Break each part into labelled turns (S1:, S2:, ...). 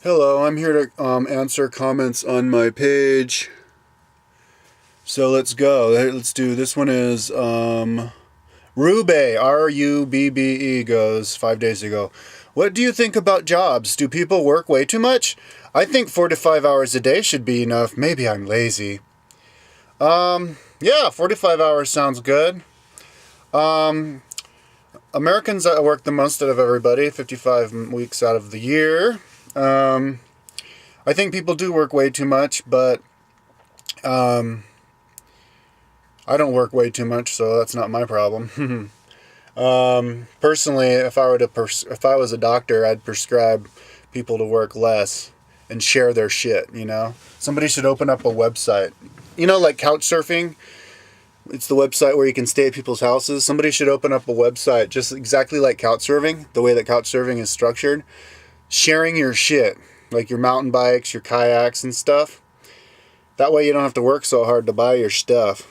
S1: Hello, I'm here to answer comments on my page. So let's go. Let's do this one is Rubbe, Rubbe goes 5 days ago. What do you think about jobs? Do people work way too much? I think 4 to 5 hours a day should be enough. Maybe I'm lazy. Yeah, 45 hours sounds good. Um, Americans work the most out of everybody, 55 weeks out of the year. Um, I think people do work way too much, but um, I don't work way too much, so that's not my problem. Personally, if I was a doctor, I'd prescribe people to work less and share their shit. Somebody should open up a website. Like couch surfing. It's the website where you can stay at people's houses. Somebody should open up a website just exactly like couch surfing, the way that couch surfing is structured, sharing your shit, like your mountain bikes, your kayaks, and stuff. That way you don't have to work so hard to buy your stuff.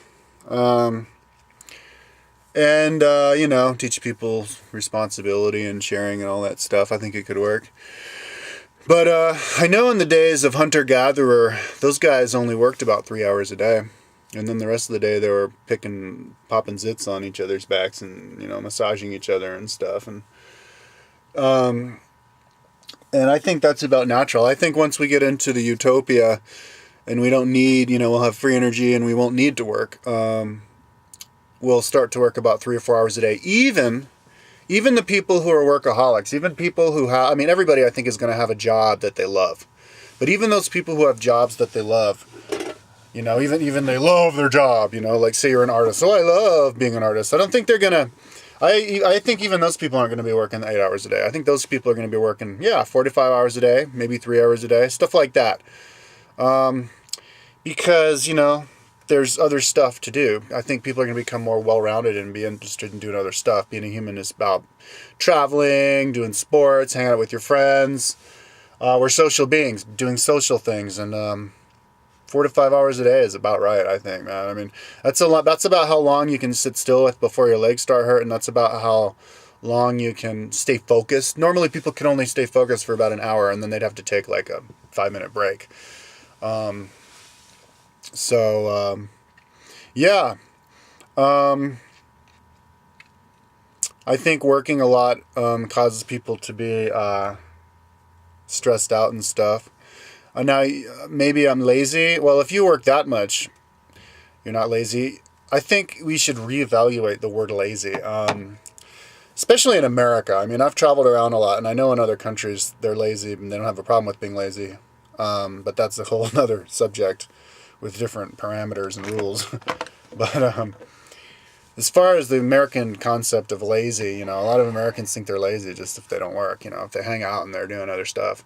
S1: Teach people responsibility and sharing and all that stuff. I think it could work. But I know in the days of hunter-gatherer, those guys only worked about 3 hours a day. And then the rest of the day they were popping zits on each other's backs and, massaging each other and stuff. And I think that's about natural. I think once we get into the utopia and we don't need, we'll have free energy and we won't need to work, we'll start to work about 3 or 4 hours a day. Even the people who are workaholics, even people who everybody I think is going to have a job that they love. But even those people who have jobs that they love, even they love their job, like say you're an artist. Oh, I love being an artist. I don't think they're going to, I think even those people aren't going to be working 8 hours a day. I think those people are going to be working, 45 hours a day, maybe 3 hours a day, stuff like that. Because, there's other stuff to do. I think people are going to become more well-rounded and be interested in doing other stuff. Being a human is about traveling, doing sports, hanging out with your friends. We're social beings, doing social things, and 4 to 5 hours a day is about right, I think, man. That's a lot. That's about how long you can sit still before your legs start hurting. That's about how long you can stay focused. Normally, people can only stay focused for about an hour, and then they'd have to take like a 5-minute break. Yeah. I think working a lot causes people to be stressed out and stuff. Now, maybe I'm lazy. Well, if you work that much, you're not lazy. I think we should reevaluate the word lazy, especially in America. I've traveled around a lot, and I know in other countries they're lazy and they don't have a problem with being lazy. But that's a whole other subject with different parameters and rules. But as far as the American concept of lazy, a lot of Americans think they're lazy just if they don't work. If they hang out and they're doing other stuff.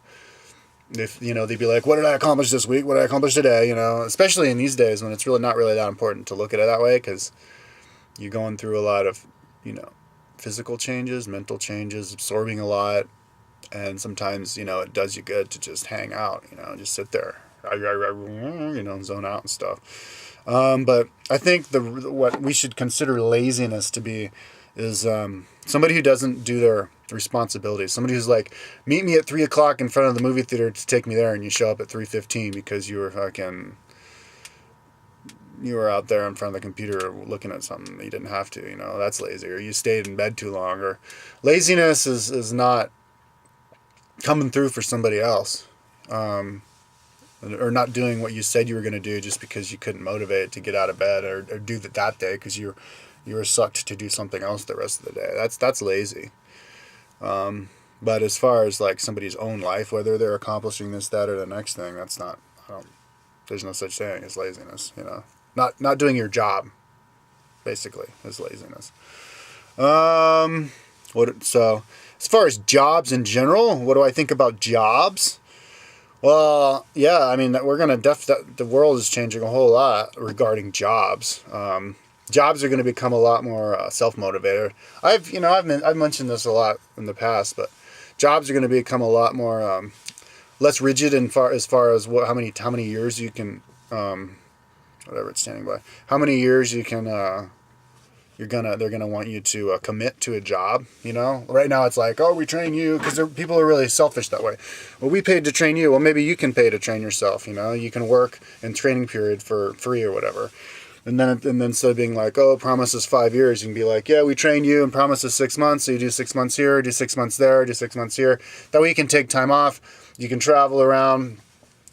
S1: If they'd be like, "What did I accomplish this week? What did I accomplish today?" Especially in these days when it's really not really that important to look at it that way because you're going through a lot of physical changes, mental changes, absorbing a lot, and sometimes it does you good to just hang out. Just sit there. Zone out and stuff. But I think what we should consider laziness to be is somebody who doesn't do their responsibilities. Somebody who's like, meet me at 3 o'clock in front of the movie theater to take me there, and you show up at 3:15 because you were out there in front of the computer looking at something you didn't have to. That's lazy. Or you stayed in bed too long. Or laziness is not coming through for somebody else. Or not doing what you said you were going to do just because you couldn't motivate to get out of bed or do that day because you were sucked to do something else the rest of the day. That's lazy. But as far as like somebody's own life, whether they're accomplishing this, that, or the next thing, that's not. There's no such thing as laziness. Not doing your job, basically, is laziness. So as far as jobs in general, what do I think about jobs? Well, yeah, we're gonna the world is changing a whole lot regarding jobs. Jobs are going to become a lot more self-motivated. I've mentioned this a lot in the past, but jobs are going to become a lot more less rigid as far as how many years you can whatever it's standing by, how many years you can they're gonna want you to commit to a job. Right now it's like, oh, we train you because people are really selfish that way. Well, we paid to train you. Well, maybe you can pay to train yourself. You can work in training period for free or whatever. And then instead of being like, oh, promise is 5 years, you can be like, yeah, we train you and promise is 6 months. So you do 6 months here, do 6 months there, do 6 months here. That way you can take time off. You can travel around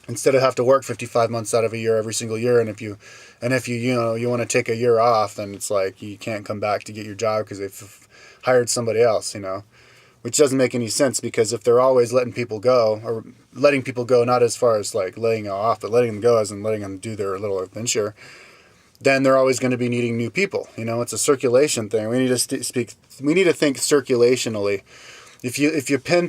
S1: instead of have to work 55 months out of a year every single year. And if you you want to take a year off, then it's like you can't come back to get your job because they've hired somebody else, which doesn't make any sense, because if they're always letting people go, or letting people go not as far as like laying off, but letting them go as in letting them do their little adventure, then they're always going to be needing new people. It's a circulation thing. We need to think circulationally. If you pin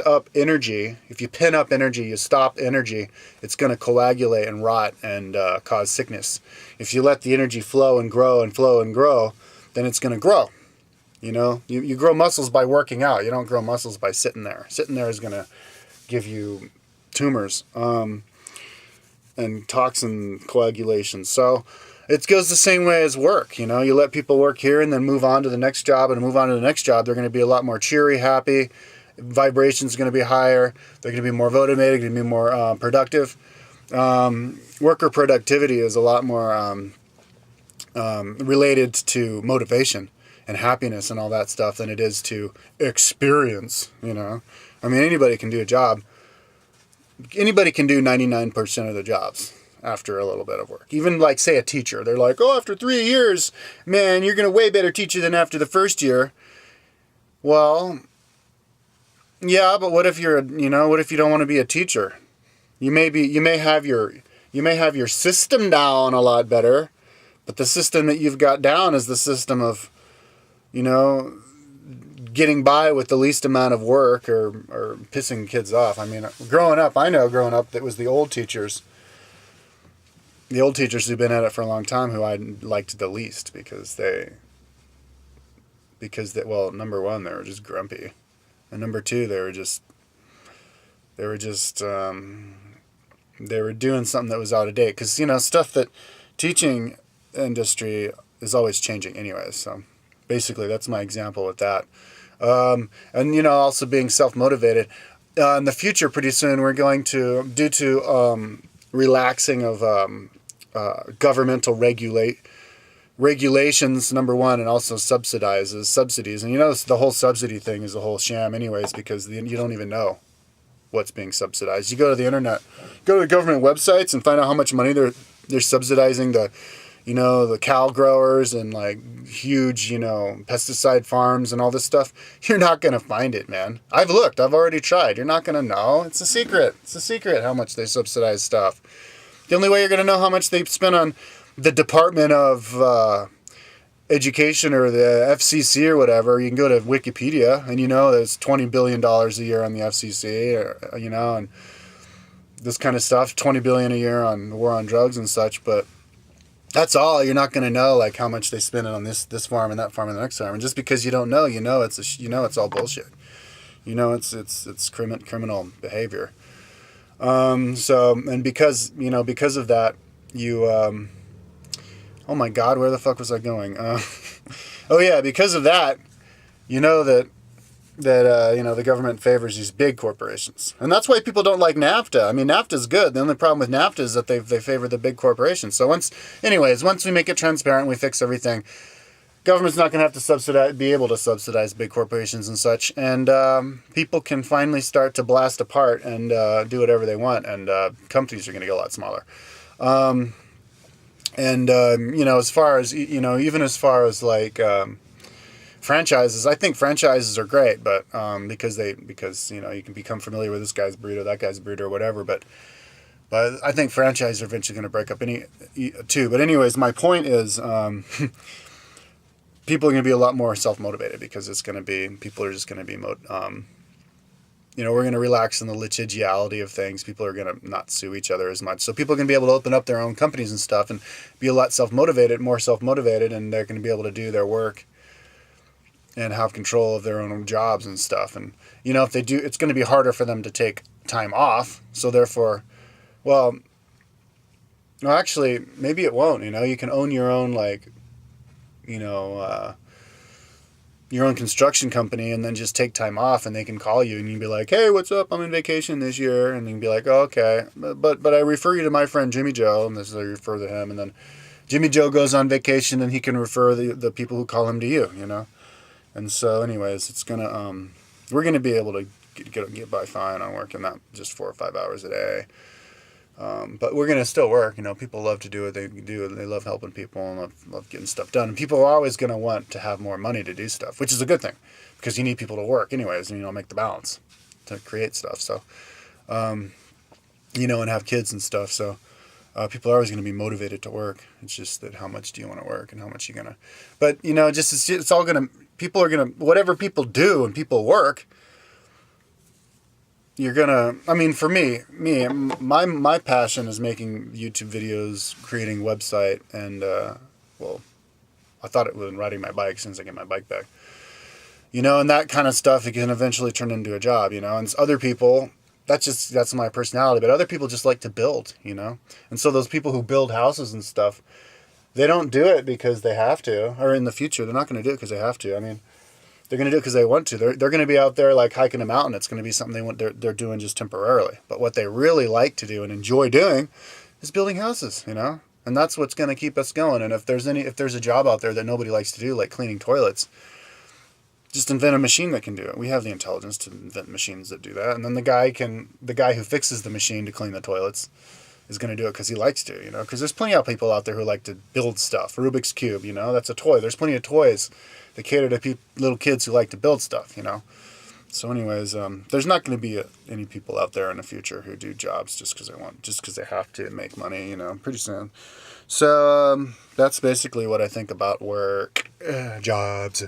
S1: up energy, you stop energy, it's going to coagulate and rot and cause sickness. If you let the energy flow and grow and flow and grow, then it's going to grow. You grow muscles by working out. You don't grow muscles by sitting there. Sitting there is going to give you tumors and toxin coagulation. So it goes the same way as work. You let people work here and then move on to the next job and move on to the next job. They're going to be a lot more cheery, happy. Vibrations are going to be higher. They're going to be more motivated, going to be more productive. Worker productivity is a lot more related to motivation and happiness and all that stuff than it is to experience. Anybody can do a job. Anybody can do 99% of the jobs after a little bit of work. Even like, say, a teacher. They're like, oh, after 3 years, man, you're going to way better teacher than after the first year. Well, yeah, but what if what if you don't want to be a teacher? You may have your system down a lot better, but the system that you've got down is the system of, getting by with the least amount of work or pissing kids off. Growing up, that was the old teachers who've been at it for a long time who I liked the least because well, number one, they were just grumpy. And number two, they were doing something that was out of date. Because, stuff that teaching industry is always changing anyways. So basically, that's my example with that. And, also being self-motivated. In the future, pretty soon, we're going to, due to relaxing of governmental regulations, number one, and also subsidies. And the whole subsidy thing is a whole sham anyways, because you don't even know what's being subsidized. You go to the internet, go to the government websites and find out how much money they're subsidizing the cow growers and like huge, pesticide farms and all this stuff. You're not going to find it, man. I've looked, I've already tried. You're not going to know. It's a secret. It's a secret how much they subsidize stuff. The only way you're going to know how much they spend on the Department of Education or the FCC or whatever, you can go to Wikipedia and there's $20 billion a year on the FCC, and this kind of stuff, $20 billion a year on the war on drugs and such, but that's all. You're not going to know like how much they spend on this farm and that farm and the next farm. And just because you don't know, it's all bullshit. It's criminal behavior. And because of that, oh my God, where the fuck was I going? Oh yeah, because of that, the government favors these big corporations. And that's why people don't like NAFTA. NAFTA's good. The only problem with NAFTA is that they favor the big corporations. So once we make it transparent, we fix everything, government's not going to have to be able to subsidize big corporations and such. And people can finally start to blast apart and do whatever they want. And companies are going to get a lot smaller. As far as, even as far as like franchises, I think franchises are great, but because you can become familiar with this guy's burrito, that guy's burrito, or whatever. But I think franchises are eventually going to break up too. But anyways, my point is, people are going to be a lot more self-motivated because people are just going to be, we're going to relax in the litigiality of things. People are going to not sue each other as much. So people are going to be able to open up their own companies and stuff and be a lot more self-motivated, and they're going to be able to do their work and have control of their own jobs and stuff. And, if they do, it's going to be harder for them to take time off. So therefore, actually, maybe it won't, you can own your own, like, your own construction company and then just take time off, and they can call you and you can be like, hey, what's up? I'm in vacation this year. And you can be like, oh, okay. But I refer you to my friend Jimmy Joe, and this is I refer to him. And then Jimmy Joe goes on vacation and he can refer the people who call him to you, And so anyways, we're going to be able to get by fine on working that just 4 or 5 hours a day. But we're going to still work. People love to do what they do. They love helping people and love getting stuff done. And people are always going to want to have more money to do stuff, which is a good thing because you need people to work anyways, and, make the balance to create stuff. So, and have kids and stuff. So, people are always going to be motivated to work. It's just that how much do you want to work and how much you're going to, but, it's all going to, people are going to, whatever people do and people work, you're gonna, for me, my passion is making YouTube videos, creating website, and, I thought it was riding my bike since I get my bike back. And that kind of stuff, it can eventually turn into a job, and other people, that's my personality, but other people just like to build, And so those people who build houses and stuff, they don't do it because they have to, or in the future, they're not going to do it because they have to. They're going to do it because they want to. They're going to be out there like hiking a mountain. It's going to be something they're doing just temporarily. But what they really like to do and enjoy doing is building houses, And that's what's going to keep us going. And if there's a job out there that nobody likes to do, like cleaning toilets, just invent a machine that can do it. We have the intelligence to invent machines that do that. And then the guy who fixes the machine to clean the toilets is going to do it because he likes to, Because there's plenty of people out there who like to build stuff. Rubik's Cube, that's a toy. There's plenty of toys that cater to little kids who like to build stuff, So anyways, there's not going to be any people out there in the future who do jobs just because they have to make money, pretty soon. So that's basically what I think about work, jobs.